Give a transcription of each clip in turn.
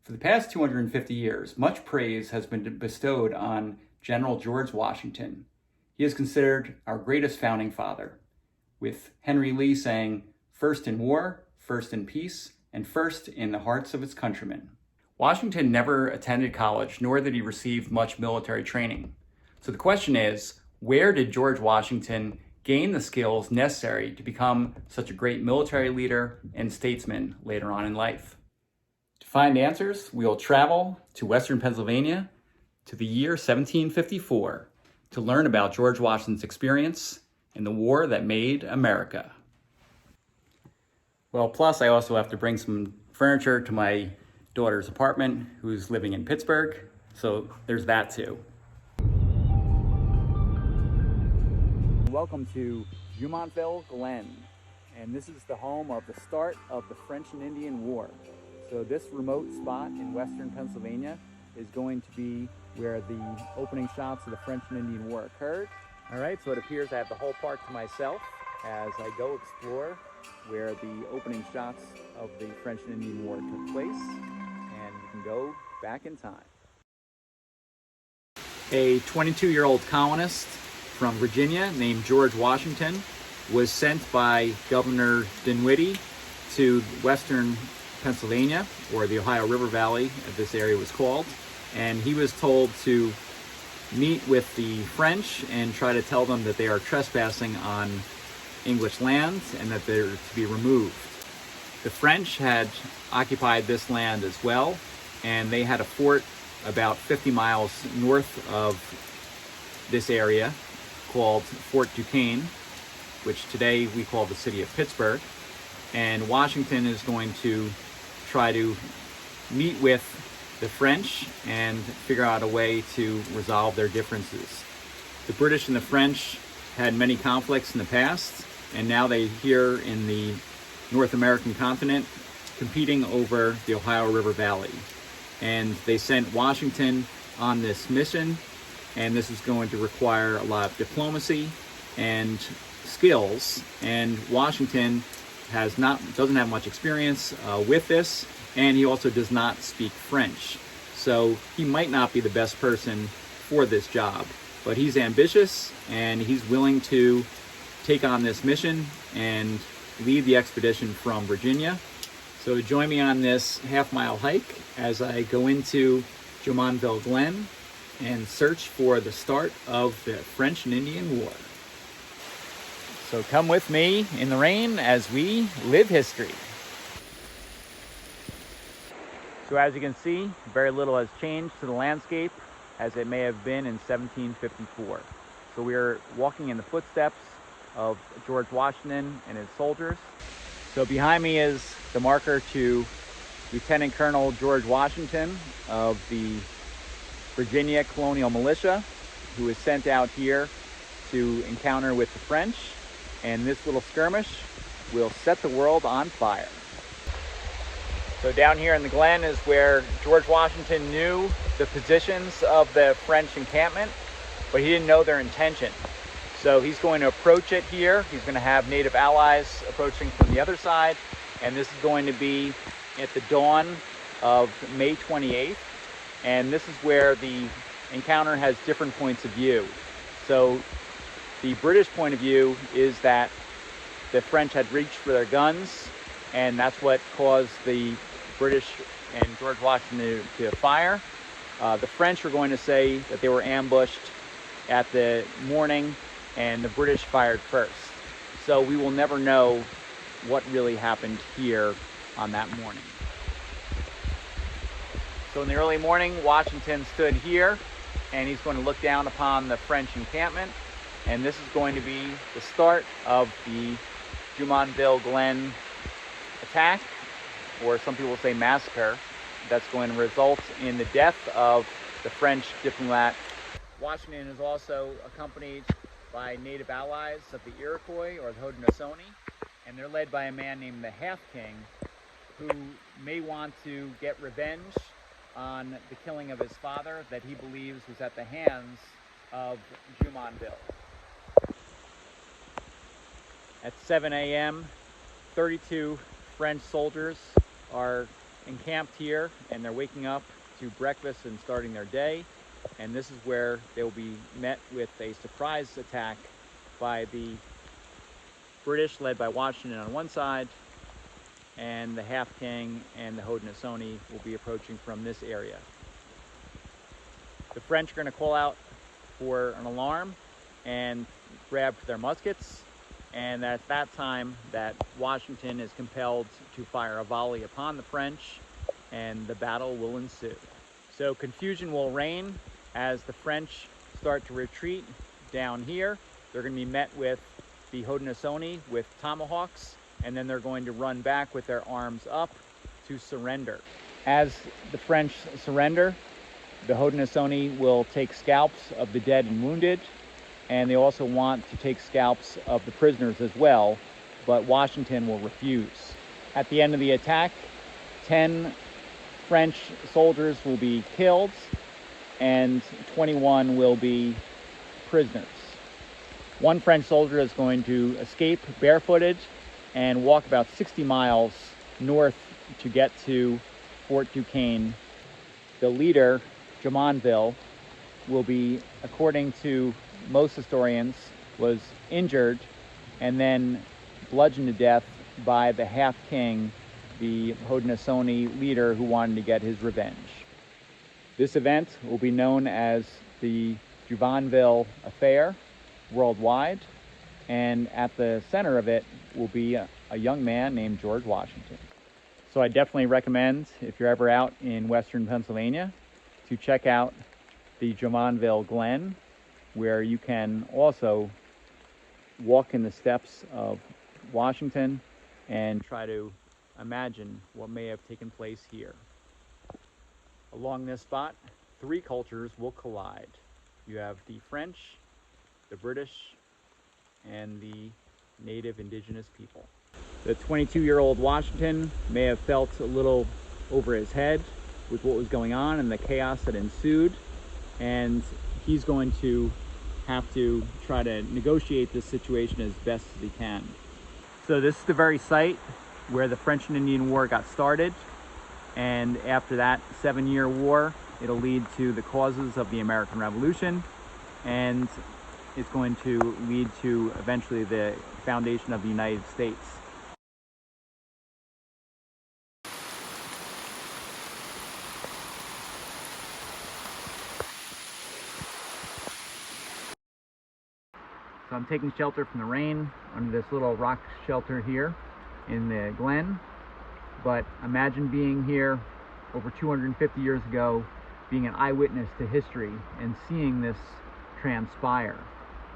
For the past 250 years, much praise has been bestowed on General George Washington. He is considered our greatest founding father, with Henry Lee saying, "First in war, first in peace, and first in the hearts of its countrymen." Washington never attended college, nor did he receive much military training. So the question is, where did George Washington gain the skills necessary to become such a great military leader and statesman later on in life? To find answers, we will travel to Western Pennsylvania to the year 1754 to learn about George Washington's experience in the war that made America. Well, plus I also have to bring some furniture to my daughter's apartment, who's living in Pittsburgh, so there's that too. Welcome to Jomonville Glen, and this is the home of the start of the French and Indian War. So this remote spot in western Pennsylvania is going to be where the opening shots of the French and Indian War occurred. All right, so it appears I have the whole park to myself as I go explore where the opening shots of the French and Indian War took place, and you can go back in time. A 22-year-old colonist from Virginia named George Washington was sent by Governor Dinwiddie to western Pennsylvania, or the Ohio River Valley, as this area was called, and he was told to meet with the French and try to tell them that they are trespassing on English land and that they're to be removed. The French had occupied this land as well, and they had a fort about 50 miles north of this area called Fort Duquesne, which today we call the city of Pittsburgh. And Washington is going to try to meet with the French and figure out a way to resolve their differences. The British and the French had many conflicts in the past, and now they're here in the North American continent competing over the Ohio River Valley. And they sent Washington on this mission, and this is going to require a lot of diplomacy and skills, and Washington doesn't have much experience with this, and he also does not speak French. So he might not be the best person for this job, but he's ambitious and he's willing to take on this mission and lead the expedition from Virginia. So join me on this half-mile hike as I go into Jomonville Glen and search for the start of the French and Indian War. So come with me in the rain as we live history. So as you can see, very little has changed to the landscape as it may have been in 1754. So we are walking in the footsteps of George Washington and his soldiers. So behind me is the marker to Lieutenant Colonel George Washington of the Virginia Colonial Militia, who was sent out here to encounter with the French. And this little skirmish will set the world on fire. So down here in the Glen is where George Washington knew the positions of the French encampment, but he didn't know their intention. So he's going to approach it here. He's going to have native allies approaching from the other side, and this is going to be at the dawn of May 28th. And this is where the encounter has different points of view. So the British point of view is that the French had reached for their guns, and that's what caused the British and George Washington to fire. The French were going to say that they were ambushed at the morning, and the British fired first. So we will never know what really happened here on that morning. So in the early morning, Washington stood here, and he's going to look down upon the French encampment. And this is going to be the start of the Jomonville Glen attack, or some people say massacre, that's going to result in the death of the French diplomat. Washington is also accompanied by native allies of the Iroquois, or the Haudenosaunee, and they're led by a man named the Half King, who may want to get revenge on the killing of his father that he believes was at the hands of Jomonville. At 7 a.m., 32 French soldiers are encamped here and they're waking up to breakfast and starting their day. And this is where they will be met with a surprise attack by the British, led by Washington on one side, and the Half King and the Haudenosaunee will be approaching from this area. The French are going to call out for an alarm and grab for their muskets, and at that time that Washington is compelled to fire a volley upon the French, and the battle will ensue. So confusion will reign as the French start to retreat down here. They're going to be met with the Haudenosaunee with tomahawks, and then they're going to run back with their arms up to surrender. As the French surrender, the Haudenosaunee will take scalps of the dead and wounded, and they also want to take scalps of the prisoners as well, but Washington will refuse. At the end of the attack, 10 French soldiers will be killed and 21 will be prisoners. One French soldier is going to escape barefooted and walk about 60 miles north to get to Fort Duquesne. The leader, Jomonville, will be, according to most historians, was injured and then bludgeoned to death by the Half King, the Haudenosaunee leader who wanted to get his revenge. This event will be known as the Jomonville Affair worldwide, and at the center of it will be a young man named George Washington. So I definitely recommend, if you're ever out in western Pennsylvania, to check out the Jomonville Glen, where you can also walk in the steps of Washington and try to imagine what may have taken place here. Along this spot, 3 cultures will collide. You have the French, the British, and the native indigenous people. The 22-year-old Washington may have felt a little over his head with what was going on and the chaos that ensued, and he's going to have to try to negotiate this situation as best as he can. So this is the very site where the French and Indian War got started, and after that 7-year war, it'll lead to the causes of the American Revolution, and it's going to lead to eventually the foundation of the United States. So I'm taking shelter from the rain under this little rock shelter here in the Glen. But imagine being here over 250 years ago, being an eyewitness to history and seeing this transpire,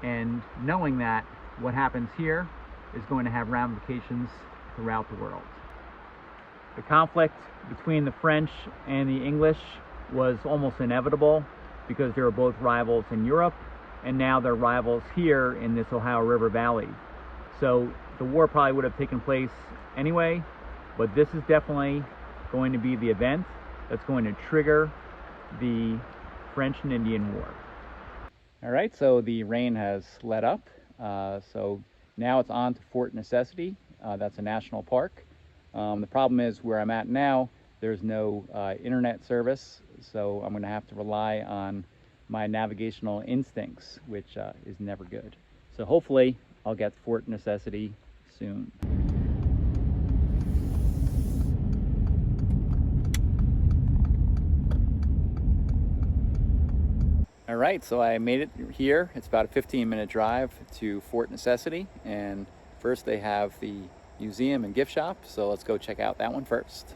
and knowing that what happens here is going to have ramifications throughout the world. The conflict between the French and the English was almost inevitable because they were both rivals in Europe, and now they're rivals here in this Ohio River Valley. So the war probably would have taken place anyway, but this is definitely going to be the event that's going to trigger the French and Indian War. All right, so the rain has let up. So now it's on to Fort Necessity. That's a national park. The problem is where I'm at now, there's no internet service, so I'm going to have to rely on my navigational instincts, which is never good. So hopefully I'll get to Fort Necessity soon. All right, so I made it here. It's about a 15-minute drive to Fort Necessity, and first they have the museum and gift shop, so let's go check out that one first.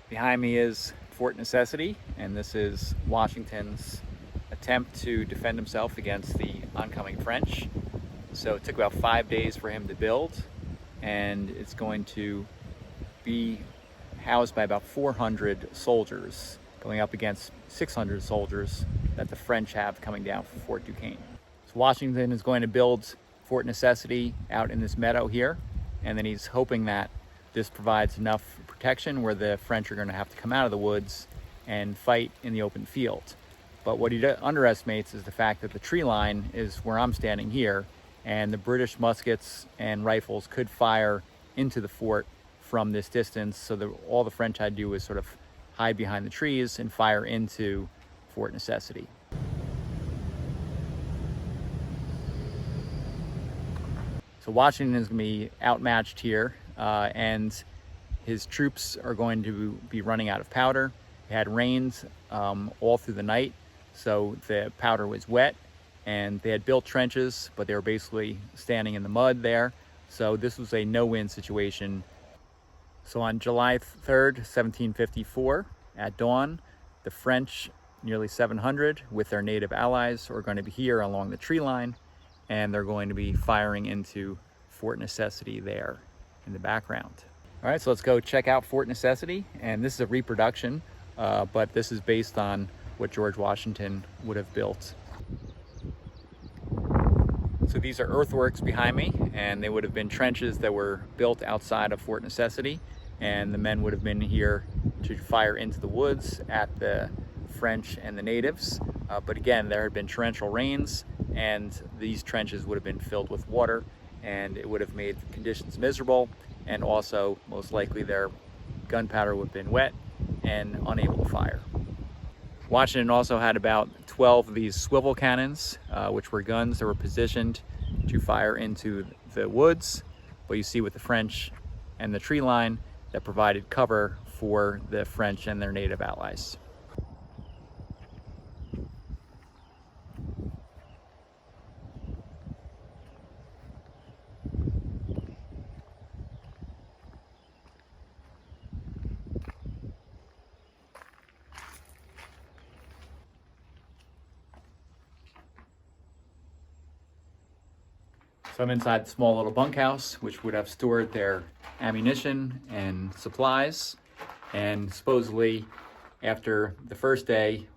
Behind me is Fort Necessity, and this is Washington's attempt to defend himself against the oncoming French. So it took about 5 days for him to build, and it's going to be housed by about 400 soldiers, going up against 600 soldiers that the French have coming down from Fort Duquesne. So Washington is going to build Fort Necessity out in this meadow here, and then he's hoping that this provides enough protection where the French are going to have to come out of the woods and fight in the open field. But what he underestimates is the fact that the tree line is where I'm standing here, and the British muskets and rifles could fire into the fort from this distance. So all the French had to do was sort of hide behind the trees and fire into Fort Necessity. So Washington is going to be outmatched here, and his troops are going to be running out of powder. It had rained all through the night, so the powder was wet, and they had built trenches, but they were basically standing in the mud there. So this was a no-win situation. So on July 3rd, 1754, at dawn, the French, nearly 700, with their native allies, are going to be here along the tree line, and they're going to be firing into Fort Necessity there in the background. All right, so let's go check out Fort Necessity, and this is a reproduction, but this is based on what George Washington would have built. So these are earthworks behind me, and they would have been trenches that were built outside of Fort Necessity, and the men would have been here to fire into the woods at the French and the natives. But again, there had been torrential rains, and these trenches would have been filled with water, and it would have made conditions miserable, and also most likely their gunpowder would have been wet and unable to fire. Washington also had about 12 of these swivel cannons, which were guns that were positioned to fire into the woods. But you see with the French and the tree line, that provided cover for the French and their native allies. So I'm inside the small little bunkhouse, which would have stored their ammunition and supplies. And supposedly, after the first day,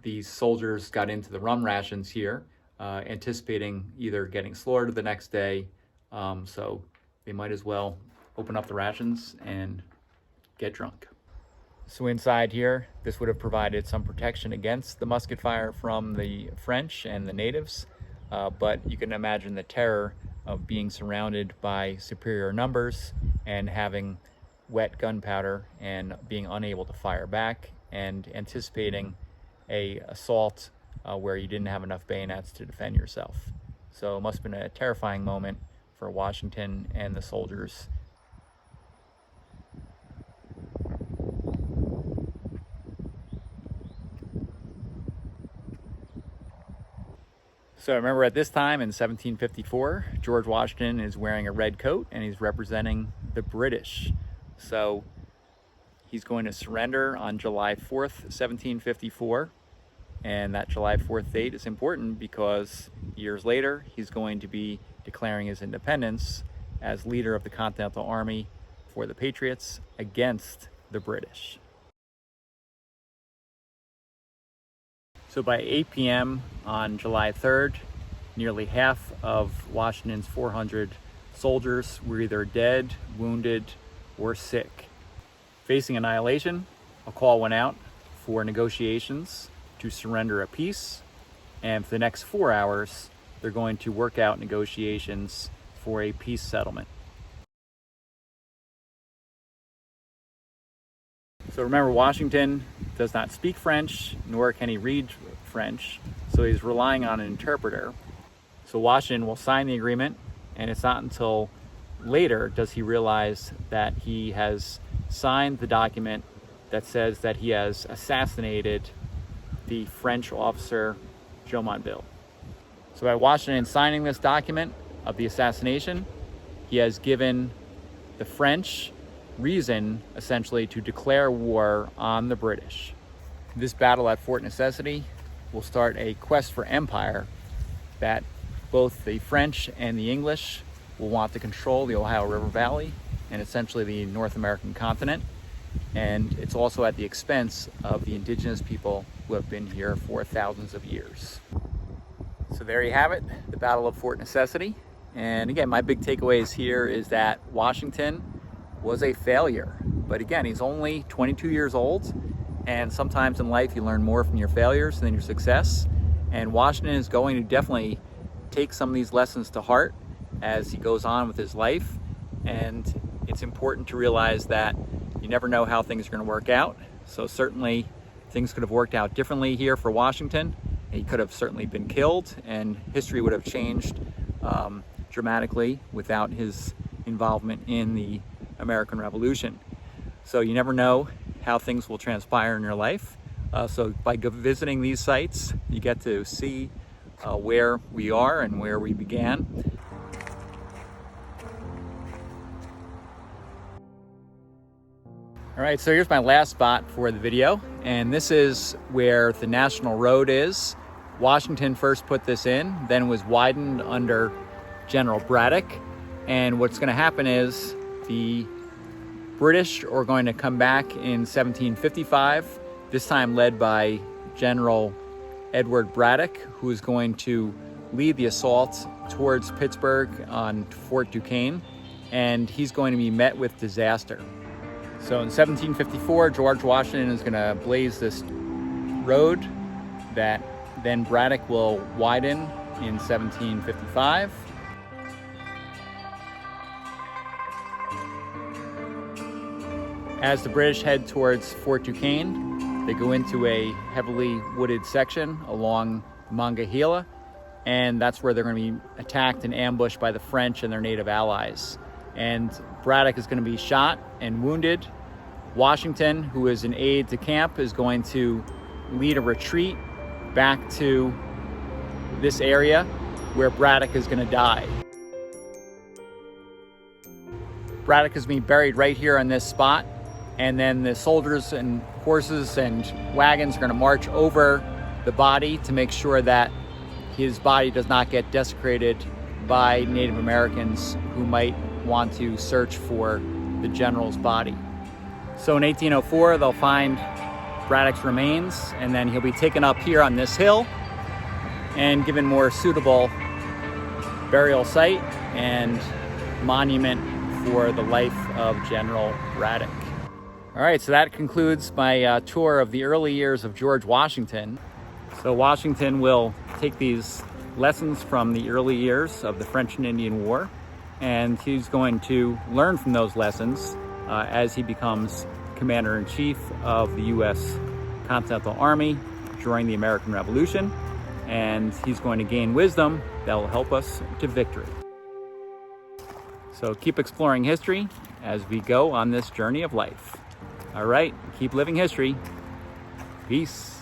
these soldiers got into the rum rations here, anticipating either getting slaughtered the next day. So they might as well open up the rations and get drunk. So inside here, this would have provided some protection against the musket fire from the French and the natives. But you can imagine the terror of being surrounded by superior numbers and having wet gunpowder and being unable to fire back, and anticipating a assault where you didn't have enough bayonets to defend yourself. So it must have been a terrifying moment for Washington and the soldiers. So remember, at this time in 1754, George Washington is wearing a red coat and he's representing the British. So he's going to surrender on July 4th, 1754. And that July 4th date is important because years later, he's going to be declaring his independence as leader of the Continental Army for the Patriots against the British. So by 8 p.m. on July 3rd, nearly half of Washington's 400 soldiers were either dead, wounded, or sick. Facing annihilation, a call went out for negotiations to surrender a peace, and for the next 4 hours, they're going to work out negotiations for a peace settlement. So remember, Washington does not speak French, nor can he read French, so he's relying on an interpreter. So Washington will sign the agreement, and it's not until later does he realize that he has signed the document that says that he has assassinated the French officer Jomonville. So by Washington signing this document of the assassination, he has given the French reason, essentially, to declare war on the British. This battle at Fort Necessity will start a quest for empire that both the French and the English will want to control the Ohio River Valley and essentially the North American continent. And it's also at the expense of the indigenous people who have been here for thousands of years. So there you have it, the Battle of Fort Necessity. And again, my big takeaways here is that Washington was a failure. But again, he's only 22 years old, and sometimes in life you learn more from your failures than your success. And Washington is going to definitely take some of these lessons to heart as he goes on with his life. And it's important to realize that you never know how things are going to work out. So certainly things could have worked out differently here for Washington. He could have certainly been killed, and history would have changed dramatically without his involvement in the American Revolution. So you never know how things will transpire in your life. So by visiting these sites, you get to see where we are and where we began. All right, so here's my last spot for the video, and this is where the National Road is. Washington first put this in, then was widened under General Braddock. And what's going to happen is the British are going to come back in 1755, this time led by General Edward Braddock, who is going to lead the assault towards Pittsburgh on Fort Duquesne, and he's going to be met with disaster. So in 1754, George Washington is going to blaze this road that then Braddock will widen in 1755. As the British head towards Fort Duquesne, they go into a heavily wooded section along Monongahela, and that's where they're going to be attacked and ambushed by the French and their native allies. And Braddock is going to be shot and wounded. Washington, who is an aide de camp, is going to lead a retreat back to this area where Braddock is going to die. Braddock is being buried right here on this spot, and then the soldiers and horses and wagons are going to march over the body to make sure that his body does not get desecrated by Native Americans who might want to search for the general's body. So in 1804, they'll find Braddock's remains, and then he'll be taken up here on this hill and given more suitable burial site and monument for the life of General Braddock. All right, so that concludes my tour of the early years of George Washington. So Washington will take these lessons from the early years of the French and Indian War, and he's going to learn from those lessons as he becomes Commander-in-Chief of the U.S. Continental Army during the American Revolution, and he's going to gain wisdom that will help us to victory. So keep exploring history as we go on this journey of life. All right, keep living history. Peace.